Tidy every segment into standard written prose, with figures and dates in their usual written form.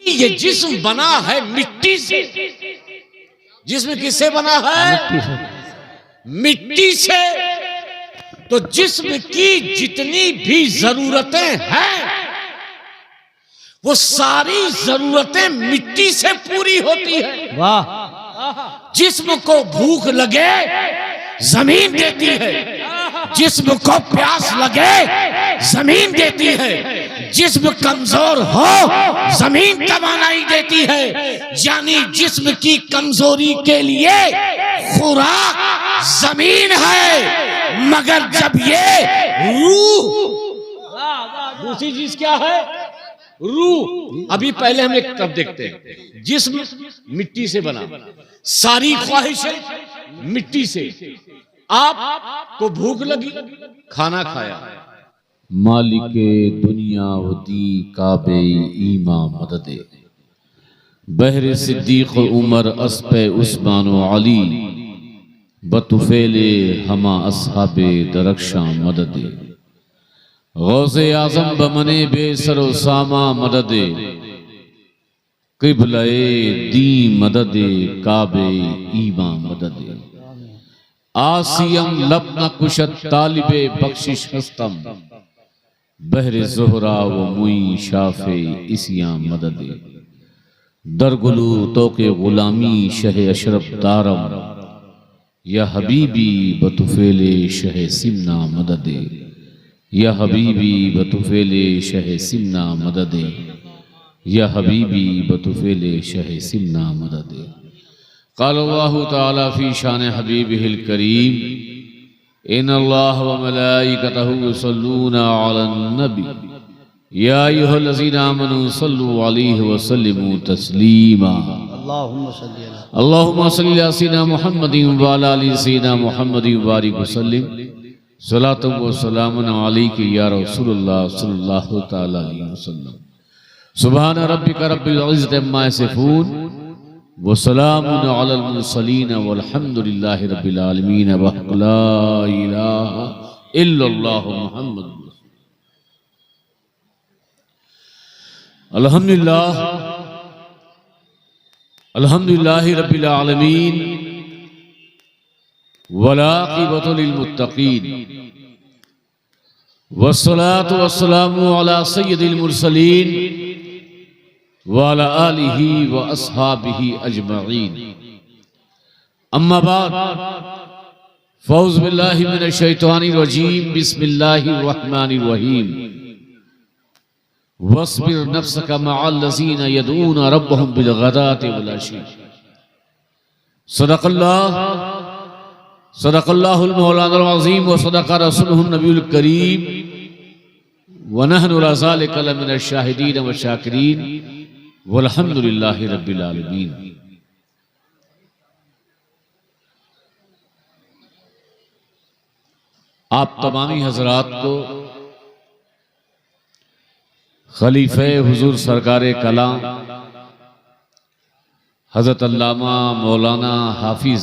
ये जिस्म बना है मिट्टी से। जिस्म किससे बना है? मिट्टी से। तो जिस्म की जितनी भी जरूरतें हैं वो सारी जरूरतें मिट्टी से पूरी होती है। वाह। जिस्म को भूख लगे जमीन देती है, जिस्म को प्यास लगे जमीन देती है, जिस्म कमजोर हो जमीन तवानाई देती है। यानी जिस्म की कमजोरी के लिए खुराक जमीन है, मगर जब ये रूह, दूसरी चीज क्या है? रूह। अभी पहले हम एक तरफ देखते हैं, जिस्म मिट्टी से बना, सारी ख्वाहिशें मिट्टी से। आपको भूख लगी, खाना खाया। मालिके दुनिया होती काबे ईमा मददे, बहर सिद्दीक उमर अस्पे उस्मान व अली, बतुफेले हमा अस्हाबे दरख्शां मददे, गौसे आजम बमने बेसरो सामा मददे, किबले दी मददे काबे ईमा मददे, आसियम लपना कुशत तालिबे बख्शिश हस्तम, बहरे ज़ोहरा व मुई शाफे इसिया मददे, दरगुलू तोके गुलामी शह अशरफ दारम, या हबीबी बतुफेले शह सिमना मददे, या हबीबी बतुफेले शह सिमना मददे, या हबीबी बतुफेले शह सिमना मददे। क़ाल अल्लाहु तआला फ़ी शान हबीबिहिल करीम, इन्नल्लाह व मलाइकतहु युसल्लूना अलन नबी, या अय्युहल्लज़ीना आमनू सल्लु अलैहि व सल्लिमू तस्लीमा। अल्लाहुम्मा सल्लि अला सय्यिदिना मुहम्मदिन व अला आलि सय्यिदिना मुहम्मदिन व बारिक व सल्लिम। सलातु व सलामुन अलैका या रसूलल्लाह सल्लल्लाहु तआला अलैहि वसल्लम। सुब्हान रब्बिका रब्बिल इज़्ज़ति अम्मा यसिफून व सलामुन अलल मुरसलीन वल्हम्दुलिल्लाहि रब्बिल आलमीन व ला इलाहा इल्लल्लाह मुहम्मद। अल्हम्दुलिल्लाह अल्हम्दुलिल्लाहि रब्बिल आलमीन वलाक़िबतु लिल मुत्तक़ीन वस्सलातु वस्सलामु अला सय्यिदिल मुरसलीन व अला आलिहि व अस्हाबिहि अजमईन। अम्मा बाद, फ़ौज़ बिल्लाहि मिनश शैतानिर रजीम, बिस्मिल्लाहिर रहमानिर रहीम। वस्बिर नफ्सका मअल लज़ीना यदऊना रब्बहुम बिल गदाति वल अशी। सदक़ल्लाहुल मौलानाल अज़ीम व सदक़ रसूलुहुन नबियुल करीम व नहनु अला ज़ालिका लमिनश शाहिदीन व शाकिरीन वल्हम्दुलिल्लाहि रब्बिल आलमीन। आप तमामी हज़रात को खलीफे हुजूर सरकारे कलाम हज़रत अल्लामा मौलाना हाफिज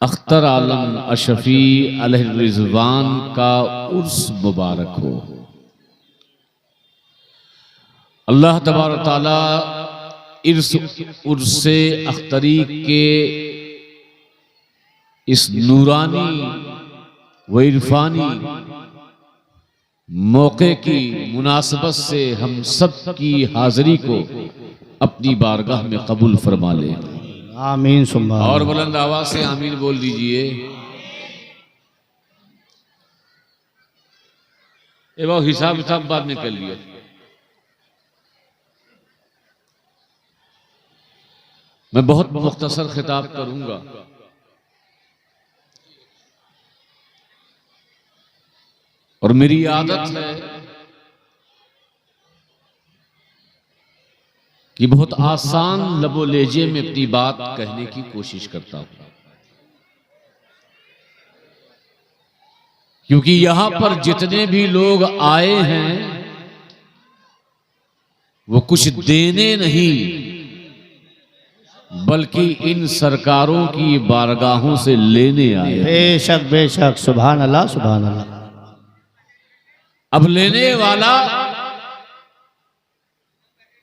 अख्तर आलम अशफी अलैहि रिज़वान का उर्स मुबारक हो। अल्लाह तबारक व तआला उर्से अख्तरी के इस नूरानी व इरफानी मौके की मुनासबत से हम सब की हाजिरी को अपनी बारगाह में कबूल फरमा ले। आमीन सुम्मा। और बुलंद आवाज से आमीन बोल दीजिए। एवं हिसाब किताब बाद में कर लिया। मैं बहुत मुख्तसर खिताब करूंगा। और मेरी आदत है कि बहुत आसान लबो लेजे में अपनी बात कहने की कोशिश करता हूं, क्योंकि यहां पर जितने भी लोग आए हैं वो कुछ देने नहीं बल्कि इन सरकारों की बारगाहों से लेने आए। बेशक बेशक, सुभान अल्लाह सुभान अल्लाह। अब लेने वाला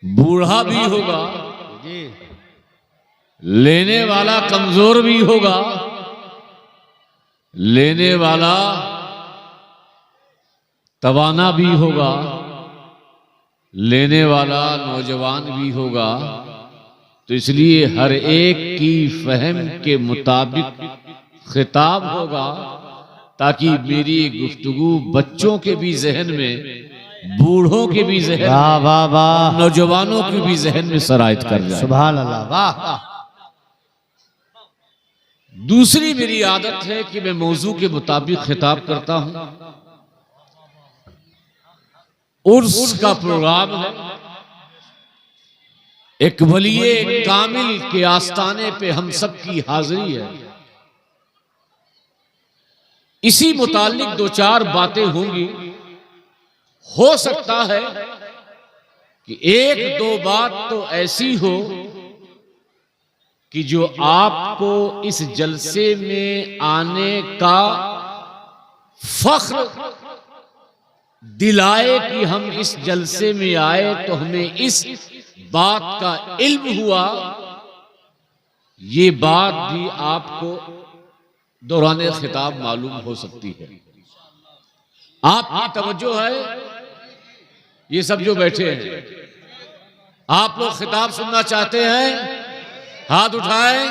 बूढ़ा भी होगा, जी लेने वाला कमजोर भी होगा, लेने वाला तवाना भी होगा, लेने वाला नौजवान भी होगा। तो इसलिए हर एक की फहम के मुताबिक खिताब होगा, ताकि मेरी गुफ्तगू बच्चों के भी जहन में, बूढ़ों के भी जहन वाह में, वाह वाह, नौजवानों के भी जहन में सरायत कर जाए। सुभान अल्लाह, वाह। दूसरी मेरी आदत है कि मैं मौजू के मुताबिक खिताब करता हूं। उर्स का प्रोग्राम है, एक वलिये कामिल के आस्ताने पे हम सब की हाजिरी है। इसी मुतालिक दो चार बातें होंगी। हो सकता है कि एक दो बात तो ऐसी हो कि जो आपको इस जलसे में आने का फख्र दिलाए कि हम इस जलसे में आए, तो हमें इस बात का इल्म हुआ। ये बात भी आपको दौरान खिताब मालूम हो सकती है। आपकी तवज्जो है, ये सब जो बैठे हैं, आप लोग खिताब सुनना चाहते हैं? हाथ उठाएं,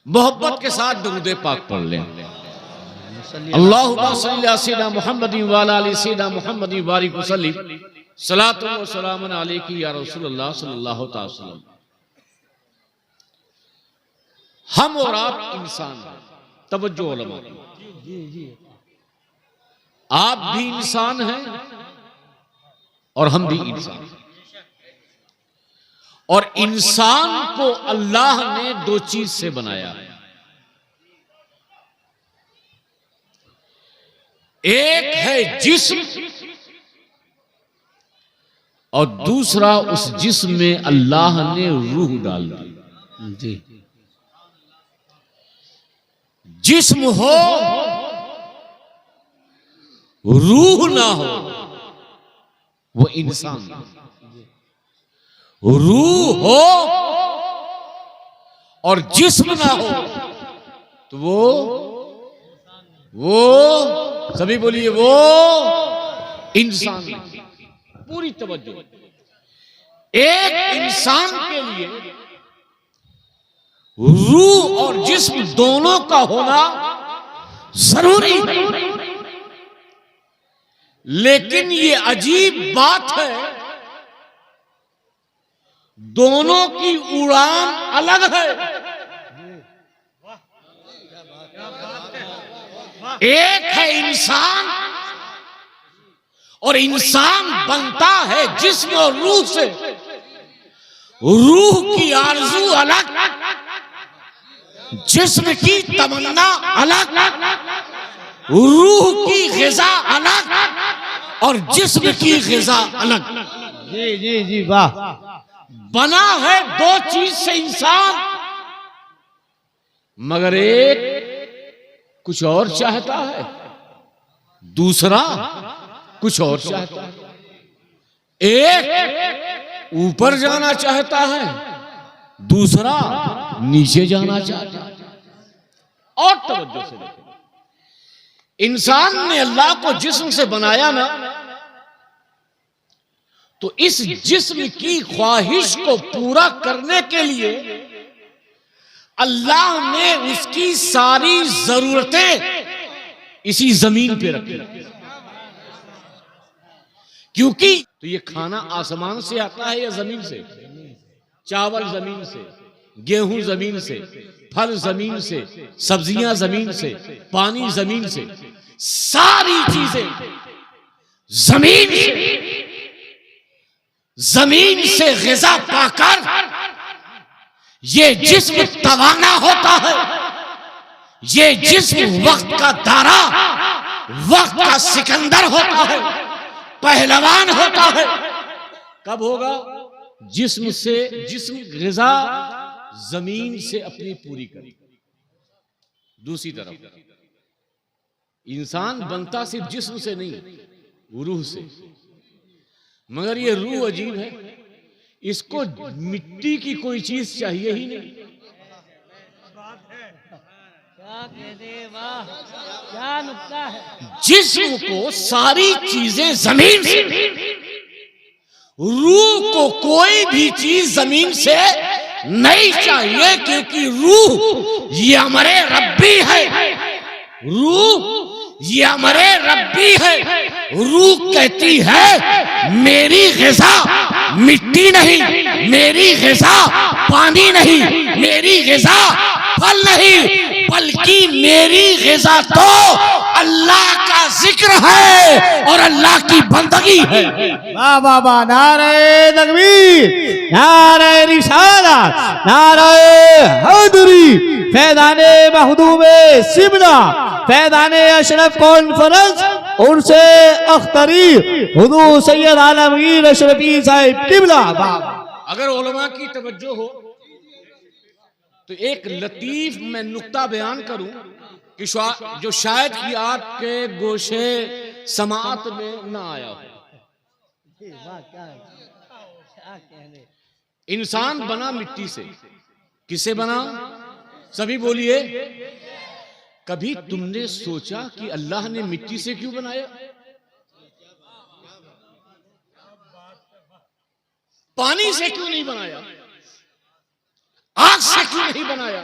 मोहब्बत के साथ दुरूद पाक पढ़ लें। अल्लाहुम्मा सल्ली अला सय्यिदिना मुहम्मदिन व अला आलि सय्यिदिना मुहम्मदिन व बारिक वसल्लिम। सलातु व सलामुन अलैका या रसूलल्लाह सल्लल्लाहु अलैहि वसल्लम। हम और आप इंसान हैं, तवज्जो उलमा की। आप भी इंसान हैं और हम भी इंसान हैं। और इंसान को अल्लाह ने दो चीज से बनाया है। एक है जिस्म और दूसरा उस जिस्म में अल्लाह ने रूह डाल दी। जी जिस्म हो, रूह ना हो, वो इंसान नहीं। रूह हो और जिस्म ना हो तो वो सभी बोलिए, वो इंसान नहीं। पूरी तवज्जो। एक इंसान के लिए रूह और जिस्म दोनों का होना जरूरी है। लेकिन ये अजीब बात है, दोनों की उड़ान अलग है। एक है इंसान, और इंसान बनता है जिस्म और रूह से। रूह की आरज़ू अलग, जिस्म की तमन्ना अलग, रूह की ग़िज़ा अलग और जिस्म की ग़िज़ा अलग। जी जी जी, वाह। बना है दो चीज से इंसान, मगर एक कुछ और चाहता है, दूसरा कुछ और चाहता है। एक ऊपर जाना चाहता है, दूसरा नीचे जाना चाहता है। और तवज्जो से देखो, इंसान ने अल्लाह को जिस्म से बनाया ना, तो इस जिस्म की ख्वाहिश को पूरा करने के लिए अल्लाह ने उसकी सारी जरूरतें इसी जमीन पे रखी। क्योंकि तो ये खाना आसमान से आता है या जमीन से? चावल जमीन से, गेहूं जमीन से, फल जमीन से, सब्जियां जमीन से, पानी जमीन से, सारी चीजें जमीन से। जमीन से ग़िज़ा पाकर ये जिस्म तवाना होता है। ये जिस्म वक्त का दारा, वक्त का सिकंदर होता है, पहलवान होता है। कब होगा? जिस्म से, जिस्म ग़िज़ा जमीन से अपनी पूरी करे। दूसरी तरफ इंसान बनता सिर्फ जिस्म से नहीं, रूह से। मगर ये रूह अजीब है, इसको मिट्टी की कोई चीज चाहिए ही नहीं। क्या कहते, वाह क्या नुक्ता है। जिस्म को सारी चीजें जमीन से, रूह को कोई भी चीज जमीन से नहीं चाहिए, क्योंकि रूह ये हमारे रब्बी है। रूह ये हमारे रब्बी है। रूह कहती है मेरी ग़िज़ा मिट्टी नहीं, मेरी ग़िज़ा पानी नहीं, मेरी ग़िज़ा फल नहीं, बल्कि मेरी ग़िज़ा तो अल्लाह का जिक्र है और अल्लाह की बंदगी है। वाह वाह वाह, नारे तकबीर, नारे रिसालत, नारे हैदरी, फैज़ाने महदूमे सिमना, फैज़ाने अशरफ कॉन्फ्रेंस उनसे अख्तरी हुजूर सैयद आलमगीर अशरफी साहिब किबला। अगर उलमा की तवज्जो हो तो एक लतीफ मैं नुक्ता बयान करूं कि जो शायद कि आपके गोशे समात में ना आया हो। इंसान बना मिट्टी से, किससे बना? सभी बोलिए। कभी तुमने सोचा कि अल्लाह ने मिट्टी से क्यों बनाया? पानी से क्यों नहीं बनाया? आग से क्यों नहीं बनाया?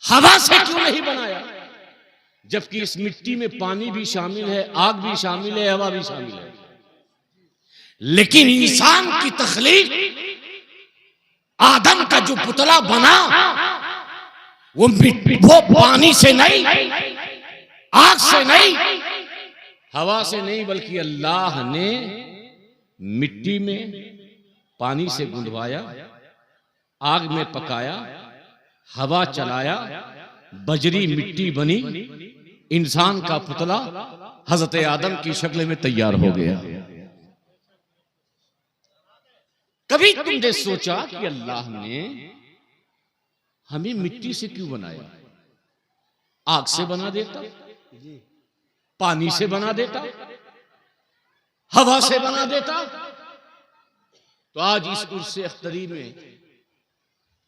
हवा से क्यों नहीं बनाया? जबकि इस मिट्टी में पानी भी शामिल है, आग भी शामिल है, हवा भी शामिल है। लेकिन इंसान की तख्लीक, आदम का जो पुतला बना वो पानी से नहीं, आग से नहीं, हवा से नहीं, बल्कि अल्लाह ने मिट्टी में पानी से गुंदवाया, आग में पकाया, हवा चलाया, बजरी मिट्टी बनी, इंसान का पुतला हजरत आदम की शक्ल में तैयार हो गया। कभी तुमने सोचा कि अल्लाह ने हमें मिट्टी से क्यों बनाया? आग से बना देता, पानी से बना देता, हवा से बना देता, तो आज इस उर्स अख्तरी में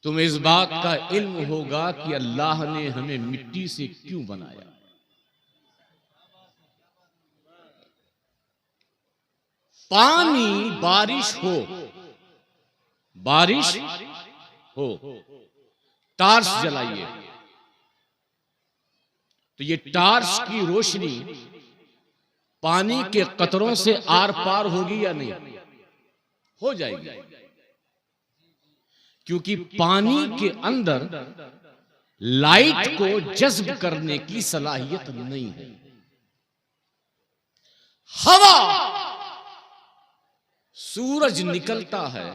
तुम्हें इस बात का इल्म होगा कि अल्लाह ने हमें मिट्टी से क्यों बनाया। पानी बारिश हो, टार्च जलाइए तो ये टार्च की रोशनी पानी के कतरों से आर पार होगी या नहीं? हो जाएगी, क्योंकि पानी के अंदर लाइट को जज्ब करने की सलाहियत नहीं है। हवा, सूरज निकलता है,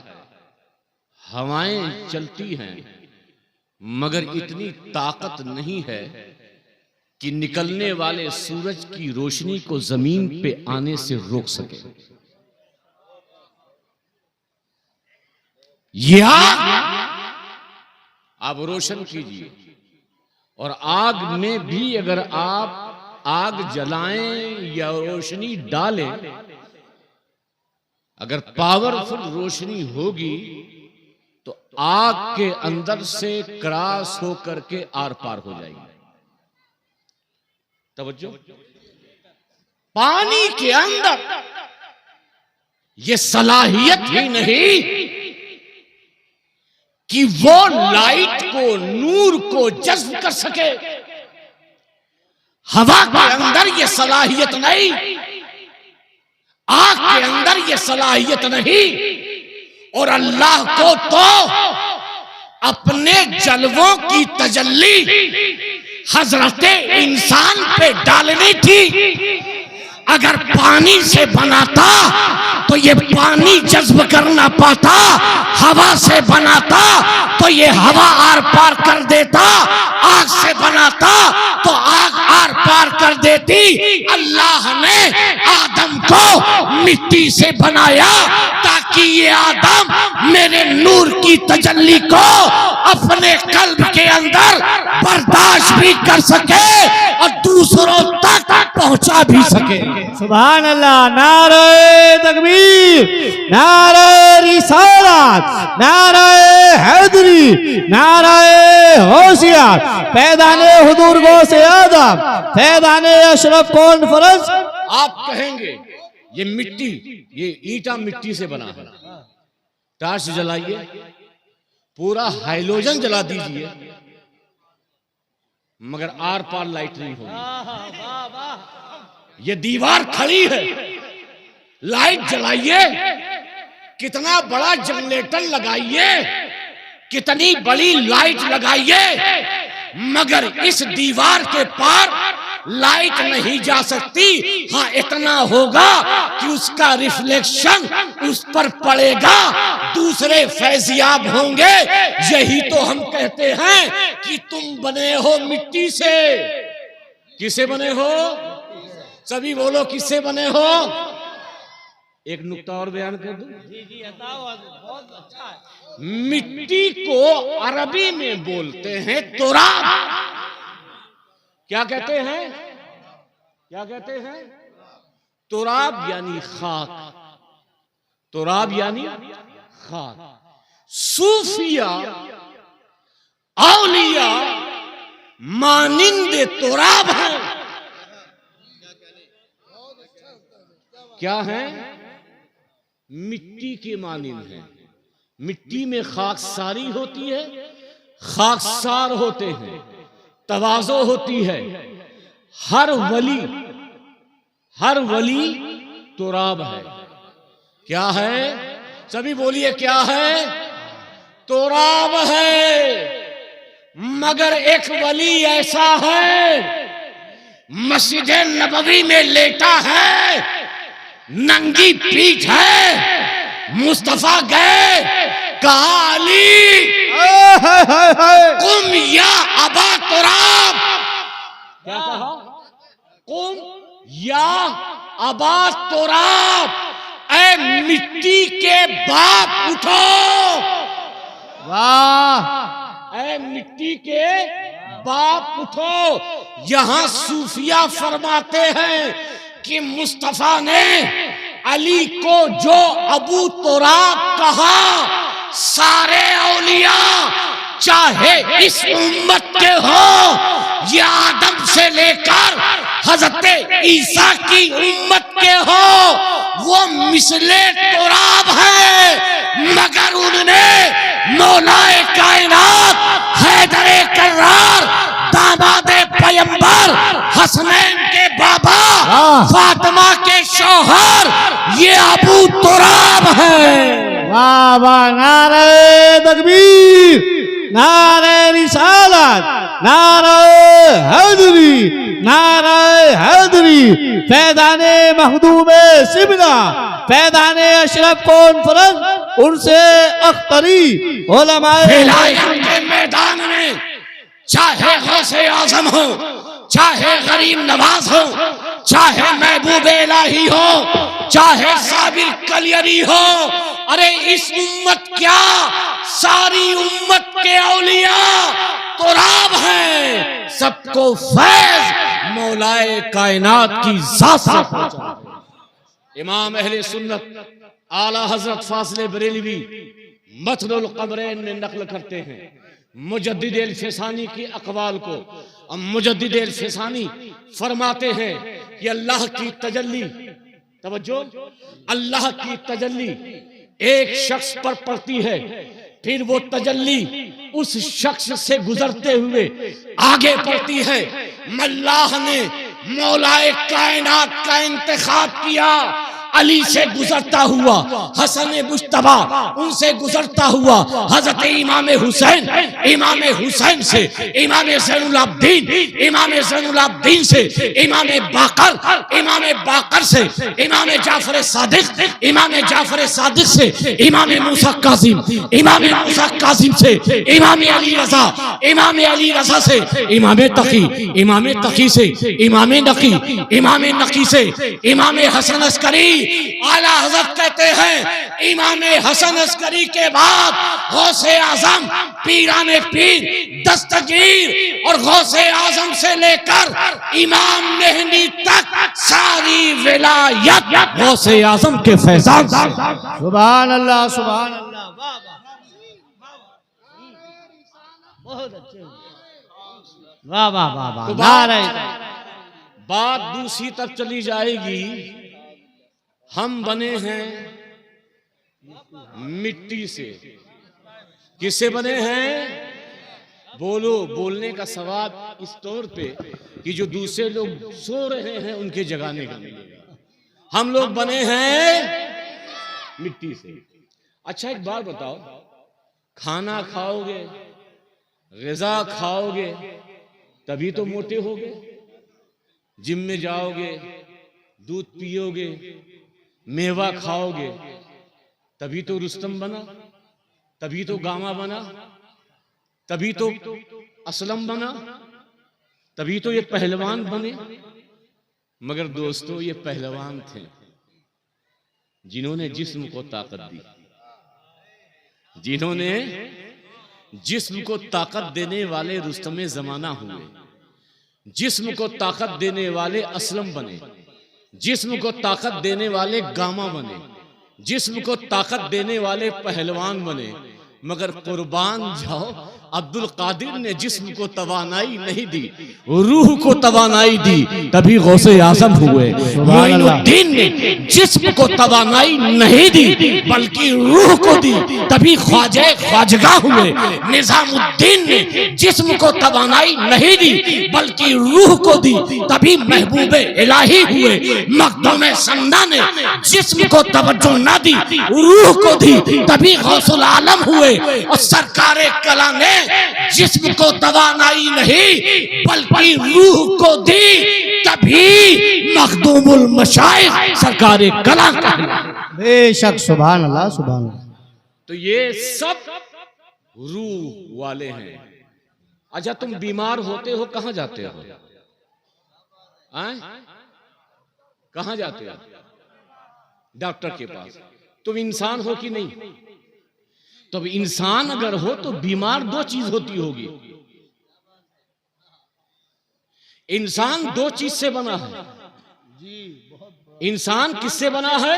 हवाएं चलती हैं, मगर इतनी ताकत नहीं है कि निकलने वाले सूरज की रोशनी को जमीन पे आने से रोक सके। यह आप रोशन कीजिए, और आग में भी अगर आप आग जलाएं या रोशनी डालें, अगर पावरफुल रोशनी होगी तो आग के अंदर से क्रॉस होकर के आर पार हो जाएगी। तवज्जो, पानी के अंदर ये सलाहियत ही नहीं कि वो लाइट को, नूर को जज्ब कर सके। हवा के अंदर ये सलाहियत नहीं, आग के अंदर ये सलाहियत नहीं, और अल्लाह को तो अपने जलवों की तजल्ली हजरत इंसान पे डालनी थी। अगर पानी से बनाता तो ये पानी जज्ब कर ना पाता, हवा से बनाता तो ये हवा आर पार कर देता, आग से बनाता तो आग आर पार कर देती। अल्लाह ने आदम को मिट्टी से बनाया ताकि ये आदम मेरे नूर की तजल्ली को अपने कल्ब के अंदर बर्दाश्त भी कर सके और दूसरों तक पहुंचा भी सके। सुभान अल्लाह, नारे तकबीर, नारे रिसालत, नारे हैदरी, नारे होशियार, फैज़ाने हुजूर गौसे आज़म, फैज़ाने अशरफ कॉन्फ्रेंस। आप कहेंगे ये मिट्टी, ये ईंटा मिट्टी से बना है, टार्च जलाइए, पूरा हाइलोजन जला दीजिए, मगर आर पार लाइट नहीं होगी। वाह वाह ये दीवार खड़ी है, लाइट जलाइए, कितना बड़ा जनरेटर लगाइए, कितनी बड़ी लाइट लगाइए, मगर इस दीवार के पार लाइट नहीं जा सकती। हाँ, इतना होगा कि उसका रिफ्लेक्शन उस पर पड़ेगा, दूसरे फैजियाब होंगे। यही तो हम कहते हैं कि तुम बने हो मिट्टी से। किससे बने हो? सभी बोलो, किससे बने हो? एक नुक्ता और बयान कर दूं। जी जी बताओ, बहुत अच्छा है। मिट्टी को अरबी में बोलते हैं तुराब। क्या कहते हैं? क्या कहते हैं? तुराब यानी खाक, तुराब यानी खाक। सूफिया औलिया मानिंदे तुराब हैं। क्या है? मिट्टी के मानिंद है। मिट्टी में खाकसारी होती है, खाकसार होते हैं, तवाज़ो होती है। हर वली तुराब है। क्या है? सभी बोलिए, क्या है? तुराब है। मगर एक वली ऐसा है, मस्जिद नबवी में लेटा है, नंगी पीठ है, मुस्तफा गए, कहा अली कुम या अबा तुराब। क्या कहा? कुम या अबा तुराब, ऐ मिट्टी के बाप उठो। वाह, ऐ मिट्टी के बाप उठो। यहां सूफिया फरमाते हैं कि मुस्तफा ने अली को जो अबू तुराब कहा, सारे औलिया चाहे इस उम्मत के हो या आदम से लेकर हजरत ईसा की उम्मत के हो, वो मिसले तुराब है। मगर उन्होंने मौलाए कायनात हैदरे कर्रार, दामादे पैगंबर, हसनैन के बाबा, फातिमा के शौहर, ये अबू तुराब है। वाह वाह, नारे तकबीर, नारे रिसालत, नारे हैदरी, नारे हैदरी, फैज़ाने मखदूमे सिबना, फैज़ाने अशरफ कॉन्फ्रेंस, उनसे अख्तरी, उलमाए विलायत के मैदान में चाहे गौसे आजम हो, चाहे गरीब नवाज हो, चाहे महबूब इलाही हो, चाहे साबिर कलियरी हो, अरे इस उम्मत क्या, सारी उम्मत के औलिया तुराब हैं। सबको फैज मौलाए कायनात की ज़ात से पहुंचा। इमाम अहले सुन्नत आला हजरत फासले बरेलवी मतनुल कबरैन में नकल करते हैं मुजद्दिद अल-फिसानी की अक़वाल को। मुजद्दिद अल-फिसानी फरमाते हैं कि अल्लाह की तजल्ली, तवज्जो, अल्लाह की तजल्ली एक शख्स पर पड़ती है, फिर वो तजल्ली उस शख्स से गुजरते हुए आगे बढ़ती है। अल्लाह ने मौलाए कायनात का इंतखाब किया, अली से गुजरता हुआ, हसन मुश्तबा उनसे गुजरता हुआ, हजरत इमाम हुसैन, इमाम हुसैन से इमाम ज़ैनुल आबिदीन, इमाम ज़ैनुल आबिदीन से इमाम बाकर, इमाम बाकर से इमाम जाफर सादिक, इमाम जाफर सादिक से इमाम मूसा काज़िम, इमाम मूसा काज़िम से इमाम अली रज़ा, इमाम अली रज़ा से इमाम तकी, इमाम तकी से इमाम नकी, इमाम नकी से इमाम हसन अस्करी। आला हज़रत कहते हैं इमाम हसन अस्करी के बाद गौसे आजम, पीराने पीर, दस्तगीर और गौसे आजम से लेकर इमाम मेहदी तक सारी विलायत गौसे आजम के फैजान से। सुभान अल्लाह, सुभान अल्लाह, वाह वाह, बहुत अच्छे हो गए। वाह वाह वाह वाह, तो नारे बात दूसरी तरफ चली जाएगी। हम बने हैं मिट्टी से। किससे बने हैं? बोलो, बोलने का सवाब इस तौर पे कि जो दूसरे लोग सो रहे हैं उनके जगाने का मिलेगा। हम लोग बने हैं मिट्टी से। अच्छा एक बात बताओ, खाना खाओगे, ग़िज़ा खाओगे तभी तो मोटे होगे। जिम में जाओगे, दूध पियोगे, मेवा खाओगे तभी तो रुस्तम बना, तभी तो गामा बना, तभी तो असलम बना, तभी तो ये पहलवान बने। मगर दोस्तों, ये पहलवान थे जिन्होंने जिस्म को ताकत दी, जिन्होंने जिस्म को ताकत देने वाले रुस्तमे जमाना हुए, जिस्म को ताकत देने वाले असलम बने, जिस्म को ताकत देने वाले गामा बने, जिस्म को ताकत देने वाले पहलवान बने। मगर कुर्बान जाओ, अब्दुल कादिर ने जिस्म को तवानाई नहीं दी, रूह को तवानाई दी, तभी गौसे आजम हुए। मोइनुद्दीन ने जिस्म को तवानाई नहीं दी बल्कि रूह को दी, तभी ख्वाजा ख्वाजगा हुए। निजामुद्दीन ने जिस्म को तवानाई नहीं दी बल्कि रूह को दी, तभी महबूब इलाही हुए। मखदूम संदा ने जिस्म को तवज्जो न दी, रूह को दी, तभी गौसुल आलम हुए। और सरकारे कला ने जिस्म को तवानाई नहीं बल्कि रूह को दी, तभी मखदूमुल मशाइख सरकारे कला कहलाए। बेशक, सुभान अल्लाह, सुभान अल्लाह। तो ये सब रूह वाले हैं। अच्छा, तुम बीमार होते हो, कहां जाते हो? कहां जाते हो? डॉक्टर के पास। तुम इंसान हो कि नहीं? तो इंसान अगर हो तो बीमार दो चीज होती होगी। इंसान दो चीज से बना है। इंसान किससे बना है?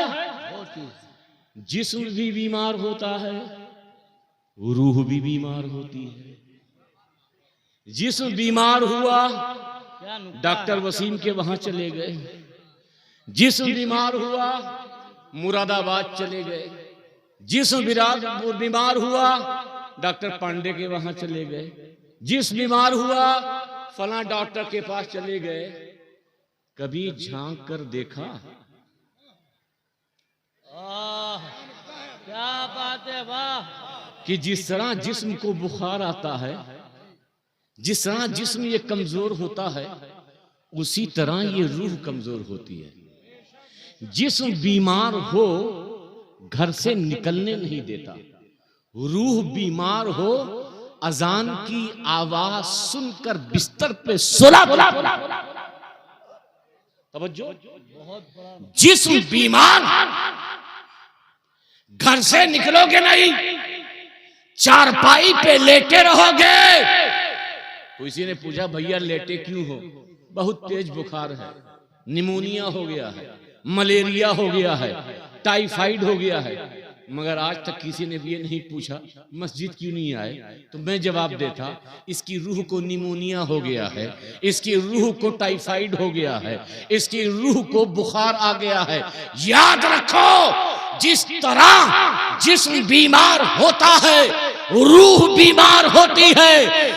जिस्म भी बीमार होता है, रूह भी बीमार होती है। जिस्म बीमार हुआ, डॉक्टर वसीम के वहां चले गए। जिस्म बीमार हुआ, मुरादाबाद चले गए। जिस्म बीमार हुआ, डॉक्टर पांडे के वहां चले गए। जिस्म बीमार हुआ, फला डॉक्टर के पास चले गए। कभी झांक कर देखा? क्या बात है, वाह। कि जिस तरह जिस्म को बुखार आता है, जिस तरह जिस्म ये कमजोर होता है, उसी तरह ये रूह कमजोर होती है। जिस्म बीमार हो घर से निकलने नहीं देता, रूह बीमार हो अजान की आवाज सुनकर बिस्तर पे सोला। तवज्जो, जिस्म बीमार, घर से निकलोगे नहीं, चारपाई पे लेटे रहोगे। किसी ने पूछा, भैया लेटे क्यों हो? बहुत तेज बुखार है, निमोनिया हो गया है, मलेरिया हो गया है, टाइफाइड हो गया है। मगर आज तक किसी ने भी ये नहीं पूछा मस्जिद क्यों नहीं आए। तो मैं जवाब देता, इसकी रूह को निमोनिया हो गया है, इसकी रूह को टाइफाइड हो गया है, इसकी रूह को बुखार आ गया है। याद रखो, जिस तरह जिस्म बीमार होता है, रूह बीमार होती है।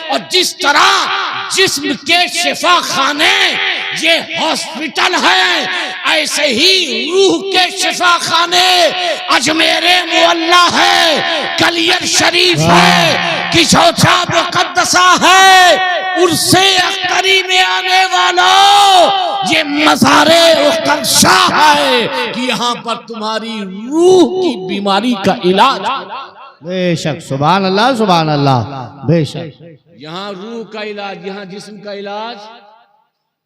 और जिस तरह जिस्म के शिफा खाने ये हॉस्पिटल है, ऐसे ही रूह के शिफा खाने अजमेरे मुअल्ला है, कलियर शरीफ है, किशोछा मुकद्दसा है। उर्से अख्तरी में आने वालों, ये मज़ारे उख्तर शाह है कि यहाँ पर तुम्हारी रूह की बीमारी का इलाज। बेशक, सुभान अल्लाह, सुभान अल्लाह, बेशक। यहाँ रूह का इलाज, यहाँ जिस्म का इलाज,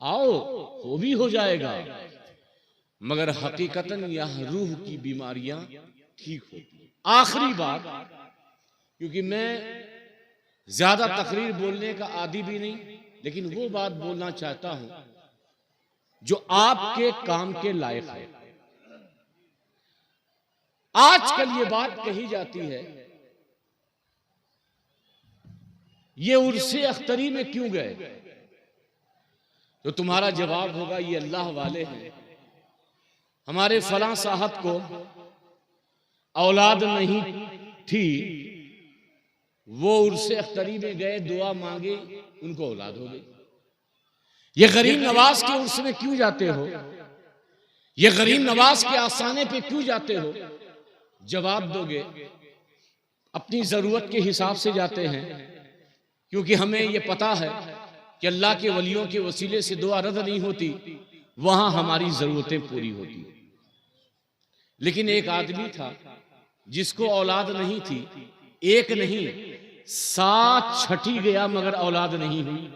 आओ वो भी हो जाएगा। मगर हकीकतन यहाँ रूह की बीमारियां ठीक होती है। आखिरी बात, क्योंकि मैं ज्यादा तकरीर बोलने का आदी भी नहीं, लेकिन वो बात बोलना चाहता हूं जो आपके काम के लायक है। आजकल ये बात कही जाती है, ये उर्से अख्तरी में क्यों गए? तो तुम्हारा जवाब होगा ये अल्लाह वाले हैं, हमारे फलां साहब को औलाद नहीं थी, वो उर्से अख्तरी में गए, दुआ मांगे, उनको औलाद हो गई। ये गरीब नवाज के उर्स में क्यों जाते हो? ये गरीब नवाज के आस्थाने पे क्यों जाते हो? जवाब दोगे अपनी जरूरत के हिसाब से जाते हैं, क्योंकि हमें ये पता है कि अल्लाह के वलियों के वसीले से दुआ रद्द नहीं होती, वहां हमारी जरूरतें पूरी होती। लेकिन एक आदमी था जिसको औलाद नहीं थी, एक नहीं 7 छठी गया मगर औलाद नहीं हुई।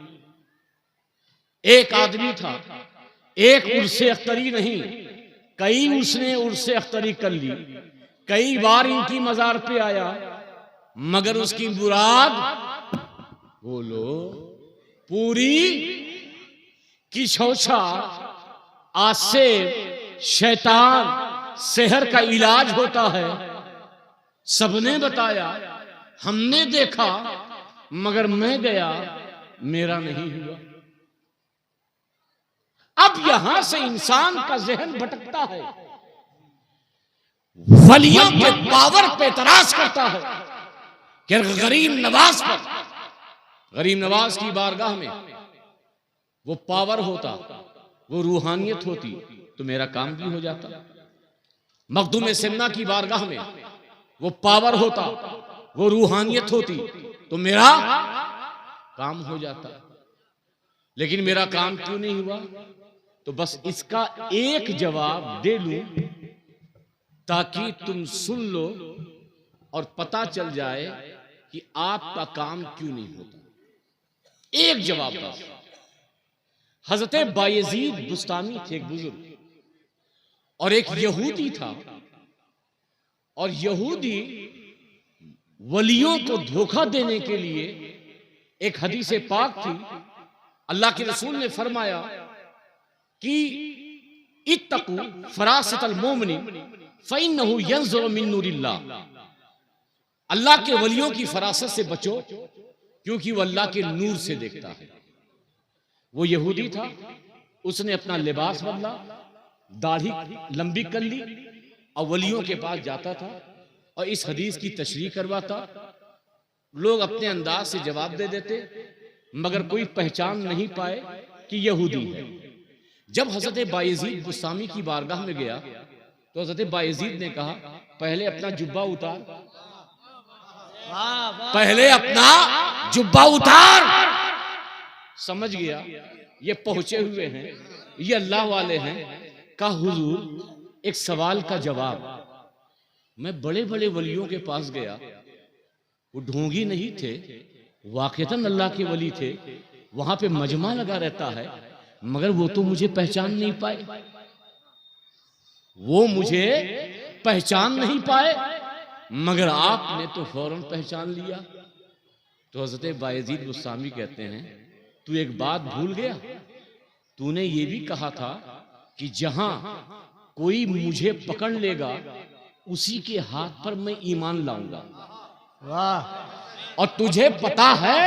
एक आदमी था, एक उर्से अख्तरी नहीं, कई उसने उर्से अख्तरी कर ली, कई बार इनकी मजार पे आया, मगर उसकी मुराद बोलो पूरी की शौचा आसे शैतान सेहर का इलाज होता है। सबने बताया, हमने देखा, मगर मैं गया, मेरा नहीं हुआ। अब यहां से इंसान का जहन भटकता है, वलियों के पावर पे तराश करता है कि गरीब नवाज पर, गरीब नवाज की बारगाह में वो पावर होता, वो रूहानियत होती, तो मेरा काम भी हो जाता। मखदूम सिन्ना की बारगाह में वो पावर होता, वो रूहानियत होती, तो मेरा काम हो जाता। लेकिन मेरा काम क्यों नहीं हुआ? तो बस इसका एक जवाब दे लूं ताकि तुम सुन लो और पता चल जाए कि आपका काम क्यों नहीं होता। एक जवाब बस। हजरत बायजीद बुस्तामी थे, एक बुजुर्ग, और एक यहूदी था, और यहूदी वलियों को धोखा देने के लिए, एक हदीस पाक थी, अल्लाह के रसूल ने फरमाया कि इत्तकू फरासतल मोमिनी फइन्नहु यंज़ुरु मिन नूरिल्लाह, अल्लाह के वलियों की फरासत से बचो, क्योंकि वो अल्लाह के नूर से देखता है। वो यहूदी था, उसने अपना लिबास बदला, दाढ़ी लंबी कर ली, और वलियों के पास जाता था और इस हदीस की तशरीह करवाता। लोग अपने अंदाज से जवाब दे देते, मगर कोई पहचान नहीं पाए कि यहूदी है। जब हजरत बायजीद बुस्तामी की बारगाह में गया तो हजरत बायजीद ने कहा, पहले अपना जुब्बा उतार, पहले अपना जुब्बा उतार। समझ गया ये पहुंचे हुए हैं, ये अल्लाह वाले हैं। का हुजूर, एक सवाल का जवाब। मैं बड़े बड़े वलियों के पास गया, वो ढोंगी नहीं थे, वाकईतन अल्लाह के वली थे, वहां पे मजमा लगा रहता है, मगर वो तो मुझे पहचान नहीं पाए, वो मुझे पहचान नहीं पाए, मगर आपने तो फौरन पहचान लिया। तो हजरत बायजीद बुस्तामी कहते हैं, तू एक बात भूल गया, तूने ये भी कहा था कि जहां कोई मुझे पकड़ लेगा उसी के हाथ पर मैं ईमान लाऊंगा। वाह! और तुझे पता है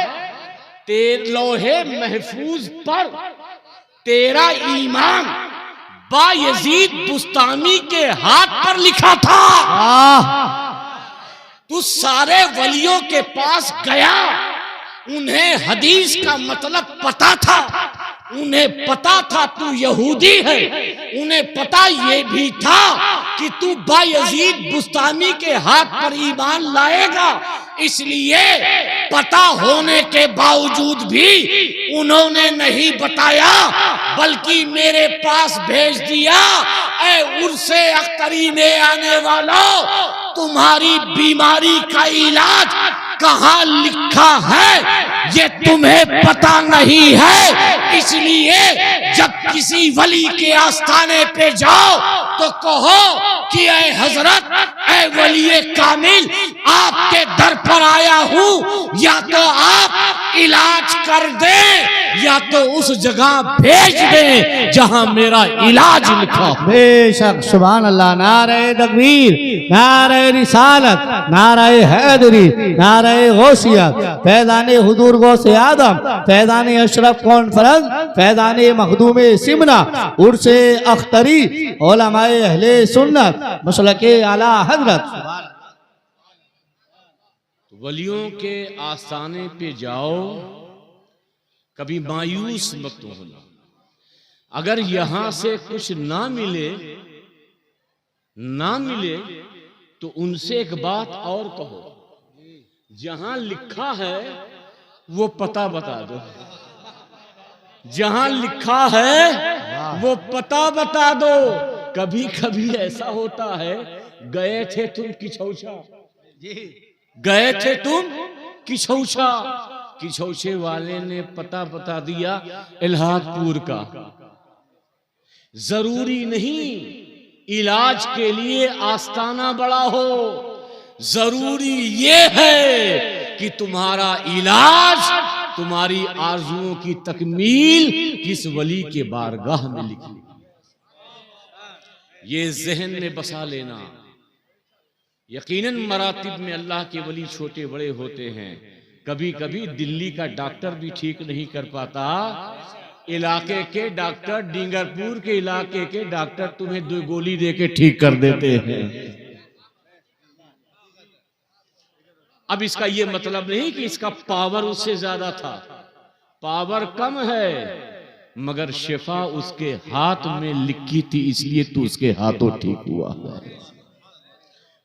तेरे लोहे महफूज पर तेरा ईमान बायजीद बुस्तामी के हाथ पर लिखा था। तू सारे वलियों के पास गया, उन्हें हदीस का मतलब पता था, उन्हें पता था तू यहूदी है, उन्हें पता ये भी था कि तू बायजीद बुस्तामी के हाथ पर ईमान लाएगा। इसलिए पता होने के बावजूद भी उन्होंने नहीं बताया, बल्कि मेरे पास भेज दिया, ऐ उर्से अख्तरी में आने वालों, तुम्हारी बीमारी का इलाज कहाँ लिखा है ये तुम्हें पता नहीं है, इसलिए जब किसी वली के आस्थाने पे जाओ तो कहो कि ऐ हजरत, ऐ वली कामिल, आपके दर पर आया हूँ, या तो आप इलाज कर दे या तो उस जगह भेज दे जहां मेरा इलाज लिखा हो। बेशक सुभान अल्लाह। नारे तकबीर, नारे रिसालत, नारे हैदरी, नारे गौसिया, फैज़ाने हुजूर गौसे आदम, फैज़ाने अशरफ कॉन्फ्रेंस, फैज़ाने मखदूमे सिमना, उर्से अख्तरी, उलमाए अहले सुन्नत, मसलके आला हजरत। वलियों के आस्थाने पे जाओ, कभी मायूस मत होना। अगर यहां से कुछ ना मिले तो उनसे एक बात और कहो, जहां लिखा है वो पता बता दो, जहां लिखा है वो पता बता दो। कभी कभी ऐसा होता है, गए थे तुम किछौछा, गए थे तुम किछौछा, किछौछे वाले ने पता बता दिया इलाहापुर का। जरूरी नहीं इलाज के लिए आस्ताना बड़ा हो, जरूरी ये है कि तुम्हारा इलाज, तुम्हारी आरजुओं की तकमील किस वली के बारगाह में लिखी। ये जहन में बसा लेना। यकीनन मरातिब में अल्लाह के वली छोटे बड़े होते हैं। कभी कभी दिल्ली का डॉक्टर भी ठीक नहीं कर पाता, इलाके के डॉक्टर, डींगरपुर के इलाके के डॉक्टर तुम्हें 2 गोली देके ठीक कर देते हैं। अब इसका यह मतलब नहीं कि इसका पावर उससे ज्यादा था, पावर कम है, मगर शिफा उसके हाथ में लिखी थी, इसलिए तो उसके हाथों ठीक हुआ है।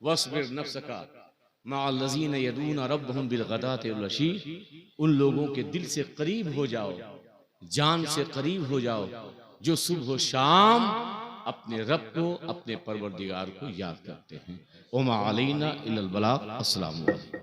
वस्बिर नफ्सका मअल्लज़ीन यदूना रब्बहुम बिलगदाति वल्अशी, उन लोगों के दिल से करीब हो जाओ, जान से करीब हो जाओ, जो सुबह शाम अपने रब को, अपने परवरदिगार को याद करते हैं। वमा अलैना इल्लल बलाग। अस्सलामु अलैकुम।